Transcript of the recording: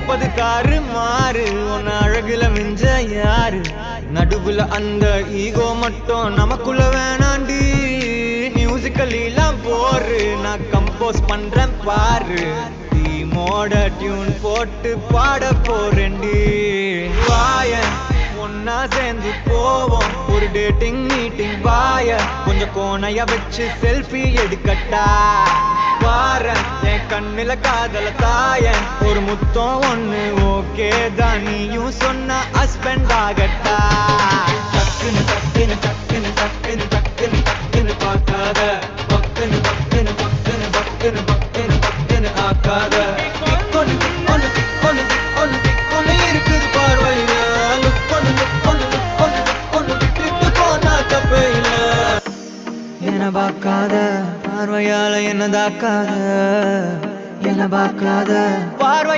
கேட்பது தாறு மாறு உன்ன அழகுல மிஞ்ச யாரு நடுவுல அந்த ஈகோ மட்டும் நமக்குள்ள வேணாண்டி மியூசிக்கல்லாம் போரு நான் கம்போஸ் பண்றேன் பாரு டீமோட டியூன் போட்டு பாட போறேன்டி வாய ஒன்னா சேர்ந்து போவோம் ஒரு டேட்டிங் மீட்டிங் வாய கொஞ்சம் கோணைய வச்சு செல்ஃபி எடுக்கட்டா வாரன் என் கண்ணுல காதல தாய ஒரு முத்தம் ஒண்ணு ஓகே தான் நீயும் சொன்ன ஹஸ்பண்ட் ஆகட்டா டக்குன்னு டக்குன்னு டக்குன்னு டக்குன்னு டக்குன்னு டக்குன்னு பார்க்காத பக்குன்னு பக்குன்னு பக்குன்னு பக்குன்னு பக்குன்னு பக்குன்னு ஆக்காத ஒன்னு ஒன்னு ஒன்னு ஒன்னு ஒன்னு இருக்குது பார்வையில என்ன பார்க்காத பார்வையால என்ன தாக்காத என்ன பார்க்காத பார்வையா